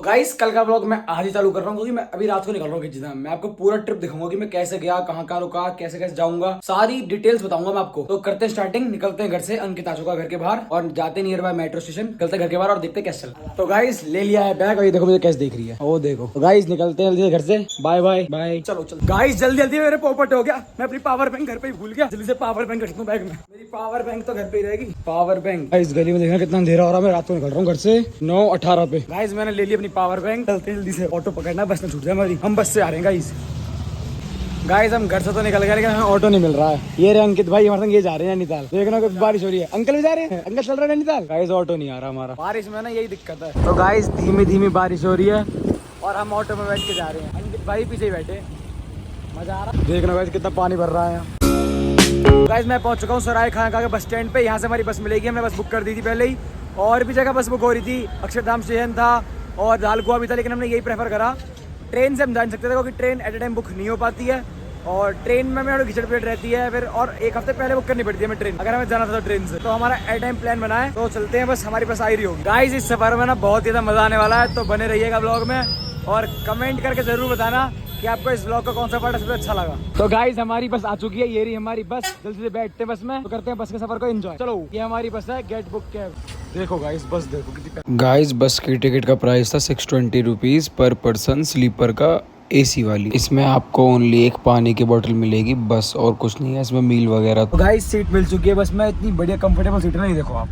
Guys कल का blog मैं आज ही चालू कर रहा हूँ क्योंकि मैं अभी रात को निकल रहा हूँ किसी मैं आपको पूरा ट्रिप दिखाऊंगा कि मैं कैसे गया, कहाँ कहाँ रुका, कैसे कैसे जाऊंगा, सारी डिटेल्स बताऊंगा मैं आपको। तो करते हैं स्टार्टिंग, निकलते हैं घर से। अंकित आ चुका है घर के बाहर और जाते नियर बाय मेट्रो स्टेशन, निकलते हैं घर के बाहर और देखते हैं कैसे चल। तो गाइस ले लिया है बैग और ये देखो मुझे कैसे देख रही है, वो देखो। तो गाइस निकलते हैं जल्दी से घर से। Bye bye bye. चलो चलो गाइस जल्दी जल्दी, मेरे पोपट हो गया, मैं अपनी पावर बैंक घर पे ही भूल गया। जल्दी से पावर बैंक रखता हूँ बैग में। मेरी पावर बैंक तो घर पे ही रहेगी। पावर बैंक इस गली में देखना कितना अंधेरा हो रहा है। मैं रात को निकल रहा हूँ घर से 9:18 पे। गाइस मैंने ले ली अपनी पावर बैंक। चलते जल्दी से, ऑटो पकड़ना, बस में छूट जाए हमारी। हम बस से आ रहे हैं गाइस। गाइस हम घर से तो निकल गए लेकिन हमें ऑटो नहीं मिल रहा है। ये रहे अंकित भाई हमारे संग, ये जा रहे हैं नैनीताल। देखना कुछ बारिश हो रही है। अंकल भी जा रहे हैं, अंकल चल रहे हैं नैनीताल। गाइस ऑटो नहीं आ रहा हमारा, बारिश में ना यही दिक्कत है। तो गाइस धीमी धीमी बारिश हो रही है और हम ऑटो में बैठ के जा रहे हैं। अंकित भाई पीछे ही बैठे, मजा आ रहा है। देखना गाइस कितना पानी भर रहा है। गाइस मैं पहुंच चुका हूँ सराय खान के बस स्टैंड पे। यहाँ से हमारी बस मिलेगी, हमने बस बुक कर दी थी पहले ही। और भी जगह बस बुक हो रही थी, अक्षरधाम स्टेशन था और दालकुआ भी था, लेकिन हमने यही प्रेफर करा। ट्रेन से हम जान सकते थे क्योंकि ट्रेन एट ए टाइम बुक नहीं हो पाती है और ट्रेन में हमें घिचड़ पिचड़ रहती है फिर, और एक हफ्ते पहले बुक करनी पड़ती है हमें ट्रेन, अगर हमें जाना था तो ट्रेन से। तो हमारा एट टाइम प्लान बना है, तो चलते हैं। बस हमारी बस आ रही होगी। गाइस इस सफर में ना बहुत ही ज्यादा मजा आने वाला है, तो बने रहिएगा ब्लॉग में और कमेंट करके जरूर बताना कि आपको इस ब्लॉग का कौन सा पार्ट सबसे अच्छा लगा। तो गाइस हमारी बस आ चुकी है, ये रही हमारी बस। जल्दी से बैठते हैं बस में, तो करते हैं बस के सफर को एंजॉय। चलो ये हमारी बस है, गेट बुक कैब। देखो गाइस बस देखो कितनी। गाइस बस की टिकट का प्राइस था 620 रुपीज़ पर पर्सन, स्लीपर का एसी वाली। इसमें आपको ओनली एक पानी की बोतल मिलेगी बस, और कुछ नहीं है इसमें मील वगैरह। तो गाइस सीट मिल चुकी है बस में, इतनी बढ़िया कंफर्टेबल सीट है ना। ये देखो आप,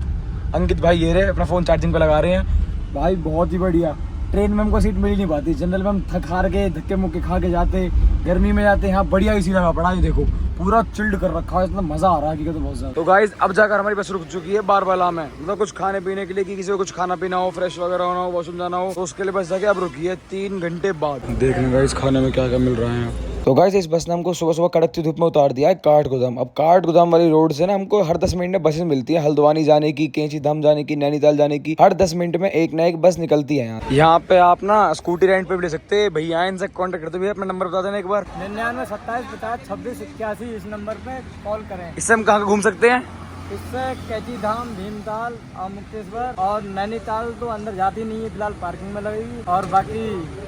अंकित भाई ये रहे अपना फोन चार्जिंग पे लगा रहे हैं। भाई बहुत ही बढ़िया। ट्रेन में हमको सीट मिल ही नहीं पाती, जनरल में हम थक हार के धक्के मुक्के खा के जाते, गर्मी में जाते। यहाँ बढ़िया इसी लगा पड़ा है, देखो पूरा चिल्ड कर रखा है, इतना मजा आ रहा है कि तो बहुत ज्यादा। तो गाइस अब जाकर हमारी बस रुक चुकी है बारबला में, मतलब कुछ खाने पीने के लिए, कि किसी को कुछ खाना पीना हो, फ्रेश वगैरह होना हो, वॉशरूम जाना हो, तो उसके लिए बस जाके अब रुकी है 3 घंटे बाद। देखने गाइस खाने में क्या क्या मिल रहा है। तो गाइस इस बस ने हमको सुबह सुबह कड़कती धूप में उतार दिया है काठगोदाम। अब काठगोदाम वाली रोड से ना हमको हर 10 मिनट में बसेस मिलती है, हल्द्वानी जाने की, कैंची धाम जाने की, नैनीताल जाने की। हर 10 मिनट में एक ना एक बस निकलती है। यहाँ पे आप ना स्कूटी रेंट पे भी ले सकते हैं। भैया इनसे कॉन्टेक्ट करते हुए अपना नंबर बता देना एक बार। 99 27 50 26 81, इस नंबर पे कॉल करें। इससे हम कहाँ घूम सकते हैं? इससे कैची धाम, भीमताल और मुक्तेश्वर और नैनीताल तो अंदर जाती नहीं है, फिलहाल पार्किंग में लगेगी, और बाकी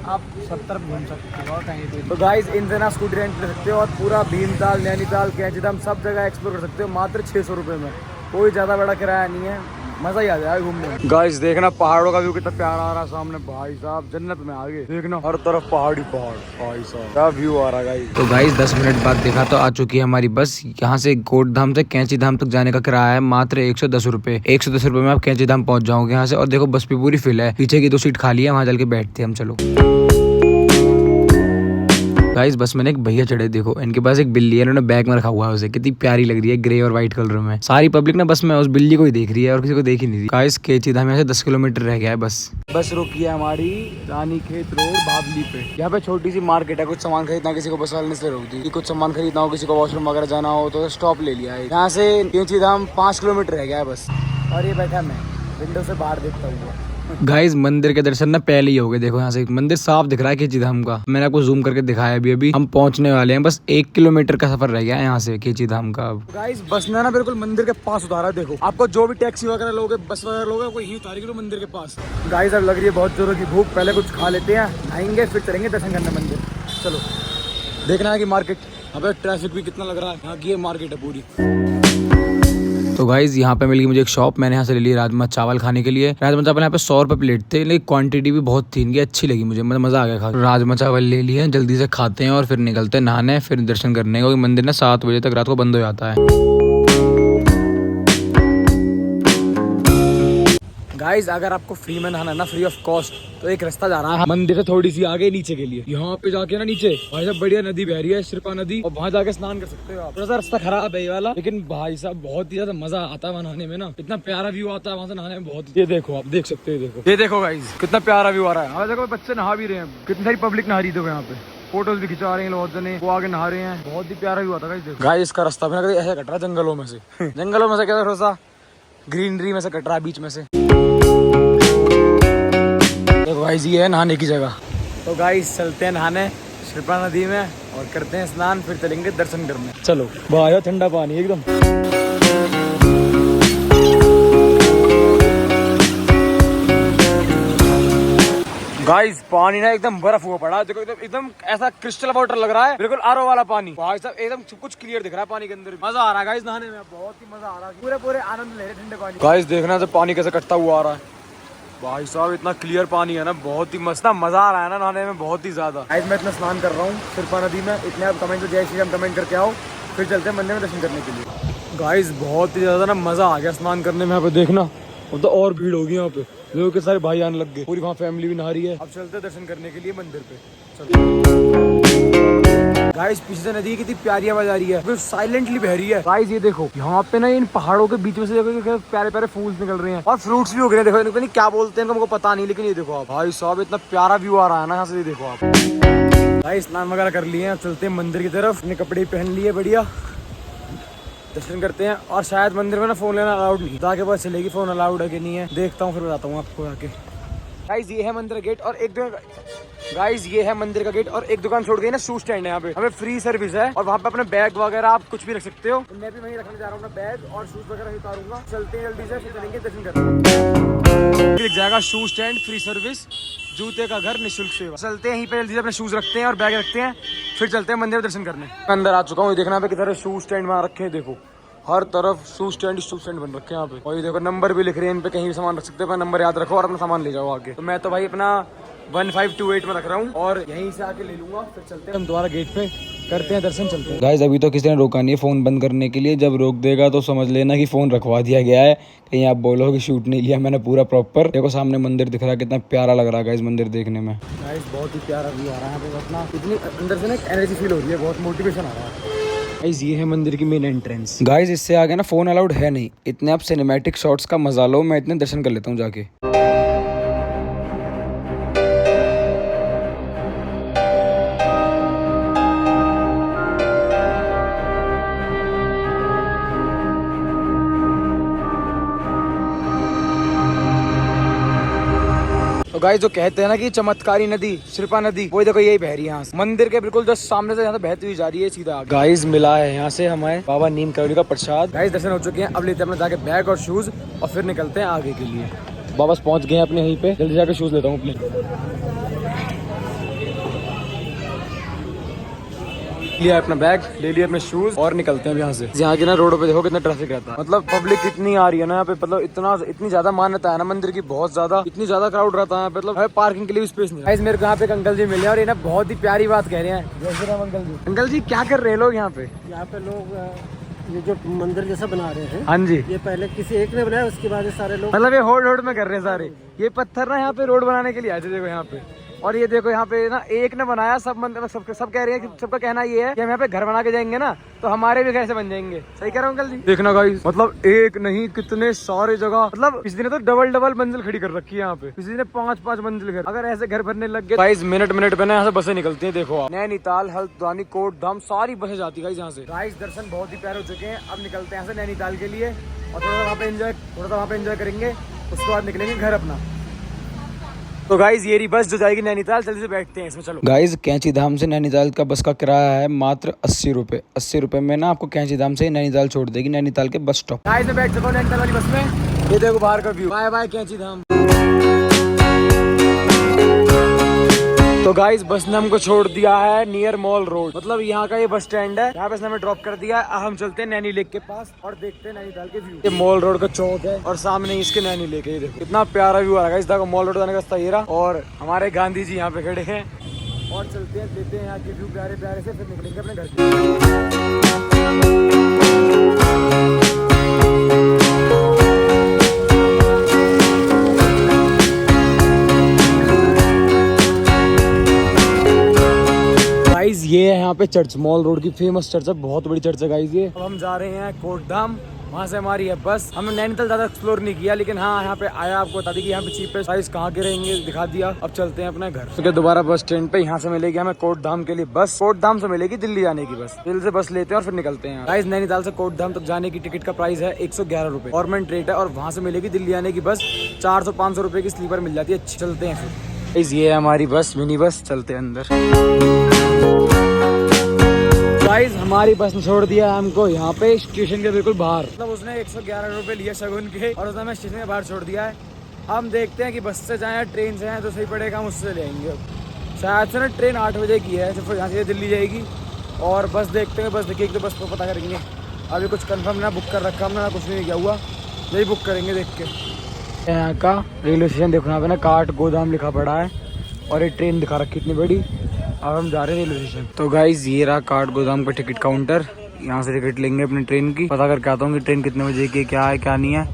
आप सब तरफ घूम सकते हो कहीं पे। तो गाइस इनसे ना स्कूटी रेंट ले सकते हो और पूरा भीमताल, नैनीताल, कैची धाम सब जगह एक्सप्लोर कर सकते हो मात्र 600 रुपये में। कोई ज्यादा बड़ा किराया नहीं है, मजा ही आ जाएगा घूमने में। गाइस देखना पहाड़ों का व्यू कितना प्यारा आ रहा है सामने। भाई साहब जन्नत में आगे देखना, हर तरफ पहाड़ी पहाड़। भाई साहब क्या व्यू आ रहा है गाइस। तो गाइस 10 मिनट बाद देखा तो आ चुकी है हमारी बस। यहाँ से गोटधाम से कैंची धाम तक जाने का किराया है मात्र 110 रुपए। 110 रुपए में आप कैंची धाम पहुंच जाओगे यहाँ से। और देखो बस भी पूरी फिल है, पीछे की 2 सीट खाली है, वहाँ चल के बैठते हैं हम। चलो गाइस बस में एक भैया चढ़े, देखो इनके पास एक बिल्ली है, इन्होंने बैग में रखा हुआ है उसे। कितनी प्यारी लग रही है, ग्रे और व्हाइट कलर में। सारी पब्लिक ना बस में उस बिल्ली को ही देख रही है और किसी को देख ही नहीं रही। गाइस कैंची धाम यहाँ से 10 किलोमीटर रह गया है बस। बस रुकी है हमारी रानी खेत रोड बावली पे। यहाँ पे छोटी सी मार्केट है, कुछ सामान खरीदना, किसी को बस वाले ने इसलिए रोक दी कि कुछ सामान खरीदना हो, किसी को वॉशरूम वगैरह जाना हो तो स्टॉप ले लिया है। यहाँ से कैंची धाम 5 किलोमीटर रह गया है बस। और ये बैठा मैं विंडो से बाहर देखता हूँ। गाइस मंदिर के दर्शन ना पहले ही हो गए। देखो यहाँ से मंदिर साफ दिख रहा है कैंची धाम का। मैंने आपको जूम करके दिखाया अभी हम पहुंचने वाले हैं। बस 1 किलोमीटर का सफर रह गया है यहाँ से कैंची धाम का। अब गाइस बस ने ना बिल्कुल मंदिर के पास उतारा है। देखो आपको जो भी टैक्सी वगैरह लोगे, बस वगैरह लोगे, आपको यहीं उतारेगी मंदिर के पास। गाइस अब लग रही है बहुत जोरों की भूख, पहले कुछ खा लेते हैं, आएंगे फिर चलेंगे दर्शन करने मंदिर। चलो देखना है कि मार्केट, अब ट्रैफिक भी कितना लग रहा है। यहाँ की मार्केट है पूरी। तो गाइज यहाँ पे मिल गई मुझे एक शॉप, मैंने यहाँ से ले ली राजमा चावल खाने के लिए। राजमा चावल यहाँ पे 100 रुपए प्लेट थे, लेकिन क्वांटिटी भी बहुत थी इनकी, अच्छी लगी मुझे, मतलब मजा आ गया खा। राजमा चावल ले लिए, जल्दी से खाते हैं और फिर निकलते हैं नहाने, फिर दर्शन करने, क्योंकि मंदिर ना 7 बजे तक रात को बंद हो जाता है। गाइस अगर आपको फ्री में नहाना ना, फ्री ऑफ कॉस्ट, तो एक रास्ता जा रहा है मंदिर से थोड़ी सी आगे नीचे के लिए। यहाँ पे जाके ना नीचे भाई साहब बढ़िया नदी बह रही है, सिरपा नदी, और वहाँ जाके स्नान कर सकते हो आप। थोड़ा सा रास्ता खराब है ये वाला, लेकिन भाई साहब बहुत ही ज्यादा मजा आता है नहाने में ना। इतना प्यारा व्यू आता है वहाँ से नहाने में, बहुत। ये देखो आप देख सकते हो, देखो ये देखो गाइस कितना प्यारा व्यू आ रहा है। हाँ देखो बच्चे नहा भी रहे हैं, कितनी सारी पब्लिक नहा रही थी यहाँ पे, फोटोज भी खिंचा रहे हैं लोग जने, वो आगे नहा रहे हैं। बहुत ही प्यारा व्यू आता है गाइस। इसका रास्ता भी ना ऐसे कट रहा है जंगलों में से जंगलों में से क्या, थोड़ा सा ग्रीनरी में से कट रहा है बीच में से। तो गाइस ये है नहाने की जगह। तो गाइस चलते हैं नहाने शिल्पा नदी में और करते हैं स्नान, फिर चलेंगे दर्शन करने। चलो भाई ठंडा पानी एकदम। गाइस पानी ना एकदम बर्फ हुआ पड़ा, देखो एकदम ऐसा क्रिस्टल वाटर लग रहा है, बिल्कुल आरओ वाला पानी। भाई साहब एकदम सब कुछ क्लियर दिख रहा है पानी के अंदर। मजा आ रहा है गाइस नहाने में, बहुत ही मजा आ रहा है, पूरे आनंद ले रहे ठंडे पानी। गाइस देखना जब पानी कैसे कटता हुआ आ रहा है, भाई साहब इतना क्लियर पानी है ना, बहुत ही मस्त, मजा आ रहा है ना नहाने में, बहुत ही ज्यादा। आज मैं इतना स्नान कर रहा हूँ सिरपा नदी में, इतने आप कमेंट में जय श्री राम कमेंट करके आओ, फिर चलते हैं मंदिर में दर्शन करने के लिए। गाइस बहुत ही ज्यादा ना मजा आ गया स्नान करने में। यहाँ पे देखना अब तो और भीड़ होगी यहाँ पे, लोगों के सारे भाई आने लग गए, पूरी वहाँ फैमिली भी नहा रही है। अब चलते हैं दर्शन करने के लिए मंदिर पे। गाइस पीछे से नदी कितनी प्यारी आवाज आ रही है, फिर साइलेंटली बह रही है। गाइस ये देखो यहाँ पे ना इन पहाड़ों के बीच में से देखो प्यारे प्यारे फूल्स निकल रहे हैं और फ्रूट्स भी हो गए। देखो इनको नहीं क्या बोलते हैं, हमको पता नहीं, लेकिन ये देखो आप भाई साहब इतना प्यारा व्यू आ रहा है ना यहाँ से, ये देखो आप। गाइस स्नान वगैरह कर लिए हैं, चलते हैं मंदिर की तरफ। अपने कपड़े पहन लिए, बढ़िया दर्शन करते हैं। और शायद मंदिर में ना फोन लेना अलाउड नहीं, जाके पता चलेगी फोन अलाउड है कि नहीं है, देखता हूँ फिर बताता हूँ आपको आके। गाइस ये है मंदिर का गेट और एक गाइस ये है मंदिर का गेट और एक दुकान छोड़ गई ना शू स्टैंड है, यहाँ पे हमें फ्री सर्विस है और वहाँ पे अपने बैग वगैरह आप कुछ भी रख सकते हो। मैं भी वहीं रखने जा रहा हूँ अपना बैग और शूज वगैरह उतारूंगा। चलते हैं जल्दी से, फिर चलेंगे दर्शन करने। लिख जाएगा शू स्टैंड फ्री सर्विस, जूते का घर निःशुल्क सेवा। चलते हैं यहीं पे जल्दी से अपने शूज रखते हैं और बैग रखते हैं, फिर चलते हैं मंदिर दर्शन करने। अंदर आ चुका हूँ, देखना पे किधर शू स्टैंड वहाँ रखे हैं, देखो हर तरफ शू स्टैंड बन रखे हैं यहाँ पे। और ये देखो नंबर भी लिख रहे हैं इन पे, कहीं भी सामान रख सकते हो, नंबर याद रखो और अपना सामान ले जाओ आगे। तो मैं तो भाई अपना 1528 में रख रहा हूँ और यहीं से आके ले लूंगा। फिर चलते हैं हम दोबारा गेट पे, करते हैं दर्शन, चलते हैं। गाइस अभी तो किसी ने रोका नहीं है फोन बंद करने के लिए, जब रोक देगा तो समझ लेना कि फोन रखवा दिया गया है, कहीं आप बोलो कि शूट नहीं लिया मैंने पूरा प्रॉपर। देखो सामने मंदिर दिख रहा है, कितना प्यारा लग रहा है गाइस मंदिर देखने में। गाइस बहुत ही प्यारा व्यू आ रहा है यहाँ पे, अपना इतनी अंदर से ना एनर्जी फील हो रही है, बहुत मोटिवेशन आ रहा है। गाइस ये है मंदिर की मेन एंट्रेंस। गाइस इससे आगे ना फोन अलाउड है नहीं, इतने आप सिनेमैटिक शॉट्स का मजा लो, मैं इतने दर्शन कर लेता हूँ जाके। तो गाइस जो कहते हैं ना कि चमत्कारी नदी सिरपा नदी, वो देखो यही बह रही है यहाँ से, मंदिर के बिल्कुल जस्ट सामने से यहाँ से बहती हुई जा रही है सीधा। गाइस मिला है यहाँ से हमें बाबा नीम करौली का प्रसाद। गाइस दर्शन हो चुके हैं, अब लेते हैं अपने जाके बैग और शूज और फिर निकलते हैं आगे के लिए। वापस पहुंच गए हैं अपने यहीं पे, जल्दी जाके शूज लेता हूँ अपने। लिया अपना बैग, ले लिया अपने शूज और निकलते हैं यहाँ से। यहाँ की ना रोड पे देखो कितना ट्रैफिक रहता है, मतलब पब्लिक कितनी आ रही है ना यहाँ पे, मतलब इतनी ज्यादा मान्यता है ना मंदिर की, बहुत ज्यादा, इतनी ज्यादा क्राउड रहता है यहाँ पे, मतलब पार्किंग के लिए भी स्पेस नहीं है। मेरे को यहाँ पे एक अंकल जी मिले और ये ना बहुत ही प्यारी बात कह रहे हैं। जय श्री राम अंकल जी। अंकल जी क्या कर रहे हैं लोग यहाँ पे? यहाँ पे लोग ये जो मंदिर जैसा बना रहे हैं, हाँ जी, ये पहले किसी एक ने बनाया, उसके बाद सारे लोग, मतलब ये होड़ में कर रहे हैं सारे। ये पत्थर ना यहाँ पे रोड बनाने के लिए आए थे, देखो यहाँ पे। और ये देखो यहाँ पे ना एक ने बनाया, सब मंदिर सब कह रहे हैं कि सबका कहना ये है कि हम यहाँ पे घर बना के जाएंगे ना तो हमारे भी घर से बन जाएंगे। सही कह रहा हूँ अंकल जी? देखना गाइस, मतलब एक नहीं कितने सारे जगह, मतलब किसी ने तो डबल मंजिल खड़ी कर रखी है यहाँ पे, किसी ने 5 मंजिल घर। अगर ऐसे घर बनने लग गए गाइस, मिनट पे ना यहाँ से बसें निकलती है। देखो आप नैनीताल, हल्द्वानी, कोटधाम सारी बसें जाती है यहाँ से। गाइस दर्शन बहुत ही प्यारे हो चुके हैं, अब निकलते हैं यहाँ से नैनीताल के लिए और थोड़ा सा वहाँ पे एंजॉय करेंगे, उसके बाद निकलेंगे घर अपना। तो गाइज ये रही बस जो जाएगी नैनीताल, जल्दी से बैठते हैं इसमें, चलो। गाइज कैंची धाम से नैनीताल का बस का किराया है मात्र 80 रुपए। 80 रुपए में ना आपको कैंची धाम से नैनीताल छोड़ देगी, नैनीताल के बस स्टॉप। गाइज मैं बैठ चुका हूँ नैनीताल वाली बस में, ये देखो बाहर का व्यू। बाय बाय कैंची धाम। तो गाइज बस ने हमको छोड़ दिया है नियर मॉल रोड, मतलब यहाँ का ये बस स्टैंड है, यहाँ पे इसने हमें ड्रॉप कर दिया है। अब हम चलते हैं नैनी लेक के पास और देखते हैं नैनीताल के व्यू। ये मॉल रोड का चौक है और सामने इसके नैनी लेक है, ये देखो कितना प्यारा व्यू आ रहा है। इस देखो मॉल रोड जाने का रास्ता ये रहा और हमारे गांधी जी यहाँ पे खड़े हैं और चलते हैं, देखते हैं यहाँ के व्यू प्यारे प्यारे से, फिर निकलेंगे अपने घर। गाइस ये है यहाँ पे चर्च, मॉल रोड की फेमस चर्च है, बहुत बड़ी चर्च है गाइस ये। अब हम जा रहे हैं कोटधाम, वहाँ से हमारी है बस। हमने नैनीताल ज्यादा एक्सप्लोर नहीं किया, लेकिन हाँ यहाँ पे आया, आपको बता दी कि यहाँ पे चीपेस्ट प्राइस कहाँ के रहेंगे दिखा दिया। अब चलते हैं अपने घर। तो दोबारा बस स्टैंड पे, यहाँ से मिलेगी हमें कोटधाम के लिए बस, कोटधाम से मिलेगी दिल्ली जाने की बस। दिल्ली से बस लेते हैं और फिर निकलते हैं। गाइस नैनीताल से कोटधाम तक जाने की टिकट का प्राइस है 111 रुपए, गवर्नमेंट रेट है, और वहाँ से मिलेगी दिल्ली आने की बस 400-500 रुपए की स्लीपर मिल जाती है। चलते हैं फिर। ये है हमारी बस, मिनी बस, चलते हैं अंदर। गाइस हमारी बस ने छोड़ दिया हमको यहाँ पे स्टेशन के बिल्कुल बाहर, मतलब उसने 111 रुपए लिए शगुन के और उसने हमें स्टेशन के बाहर छोड़ दिया है। हम देखते हैं कि बस से जाएँ या ट्रेन से आए तो सही पड़ेगा, हम उससे ले आएंगे। शायद से ना ट्रेन 8 बजे की है, तो फिर यहाँ से दिल्ली जाएगी। और बस देखते हैं, बस देखिए एक तो बस को पता करेंगे। अभी कुछ कंफर्म ना बुक कर रखा हमने, ना कुछ नहीं किया हुआ, यही बुक करेंगे देख के। यहाँ का रेलवे स्टेशन देखो, यहाँ पे ना काठ गोदाम लिखा पड़ा है और ये ट्रेन दिखा रखी इतनी बड़ी। अब हम जा रहे हैं रेलवे स्टेशन। तो गाइज ये रहा काठ गोदाम का टिकट काउंटर, यहाँ से टिकट लेंगे अपनी ट्रेन की। पता करके आता हूँ कि ट्रेन कितने बजे की, क्या है क्या नहीं है,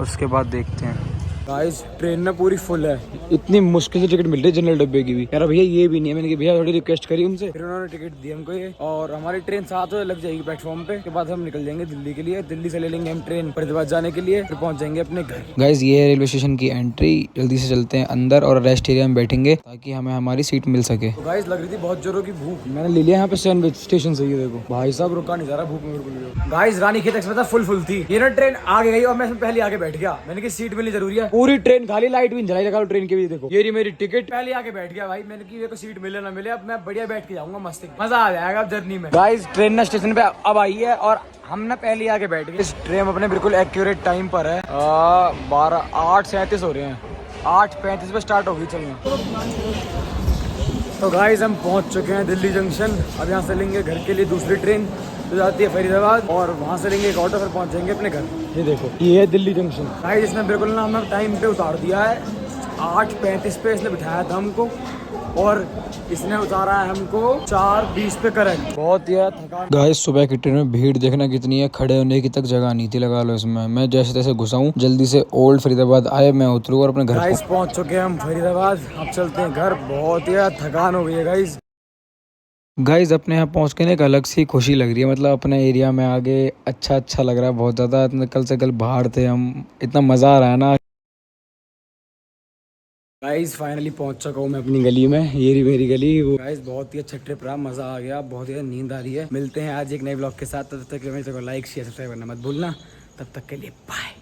उसके बाद देखते हैं। गाइस ट्रेन ना पूरी फुल है, इतनी मुश्किल से टिकट मिल रही है जनरल डब्बे की भी। यार भैया ये भी नहीं है, मैंने कहा भैया थोड़ी रिक्वेस्ट करी उनसे, फिर उन्होंने टिकट दी हमको ये। और हमारी ट्रेन 7 बजे लग जाएगी प्लेटफॉर्म पे, के बाद हम निकल जाएंगे दिल्ली के लिए। दिल्ली से ले लेंगे हम ट्रेन फरीदाबाद जाने के लिए, फिर पहुंच जाएंगे अपने घर। गाइज ये है रेलवे स्टेशन की एंट्री, जल्दी से चलते हैं अंदर और रेस्ट एरिया में बैठेंगे ताकि हमें हमारी सीट मिल सके। तो गाइस लग रही थी बहुत जोरों की भूख, मैंने ले लिया यहाँ पे सैंडविच स्टेशन से। ये देखो भाई साहब रुका नहीं जा रहा भूख में बिल्कुल। गाइस रानीखेत एक्सप्रेस फुल थी, ये ना ट्रेन आगे गई और मैं पहले आगे बैठ गया। मैंने की सीट मिलनी जरूरी है, पूरी ट्रेन खाली, लाइट भी जलाई लगा ट्रेन के भी। देखो ये रही मेरी टिकट, पहले आके बैठ गया भाई। मैंने की सीट मिले ना मिले, अब मैं बढ़िया बैठ के जाऊंगा, मस्त मजा आ जाएगा अब जर्नी में। गाइस ट्रेन ना स्टेशन पे अब आई है और हम ना पहले आके बैठ गए। इस ट्रेन अपने बिल्कुल एक्यूरेट टाइम पर है, 8:37 हो रहे हैं, 8:35 पे स्टार्ट होगी चलना। तो गाइस हम पहुंच चुके हैं दिल्ली जंक्शन। अब यहाँ से लेंगे घर के लिए दूसरी ट्रेन तो जाती है फरीदाबाद, और वहाँ से लेंगे एक ऑटो, फिर पहुँच जाएंगे अपने घर। ये देखो ये है दिल्ली जंक्शन। गाइस इसने बिल्कुल ना हमें टाइम पे उतार दिया है, 8:35 पे इसने बिठाया था हमको और इसने उतारा है हमको 4:20 पे करेक्ट। बहुत ही थकान। गाइस सुबह की ट्रेन में भीड़ देखना कितनी है, खड़े होने की तक जगह नहीं थी, लगा लो इसमें। मैं जैसे तैसे घुसा हूँ, जल्दी से ओल्ड फरीदाबाद आए, मैं उतरूँ और अपने घर। गाइस पहुँच चुके हैं हम फरीदाबाद, अब चलते हैं घर। बहुत ही थकान हो गई है गाइस। गाइज अपने यहाँ पहुँच के ना एक अलग सी खुशी लग रही है, मतलब अपने एरिया में आगे अच्छा लग रहा है बहुत ज़्यादा। कल से कल बाहर थे हम, इतना मज़ा आ रहा है ना। गाइस फाइनली पहुंच चुका हूँ मैं अपनी गली में, ये रही मेरी गली। वो गाइस बहुत ही अच्छा ट्रिप रहा, मज़ा आ गया, बहुत ही नींद आ रही है। मिलते हैं आज एक नए ब्लॉग के साथ, तब तक के लिए लाइक शेयर सब्सक्राइब करना मत भूलना। तब तक के लिए बाय।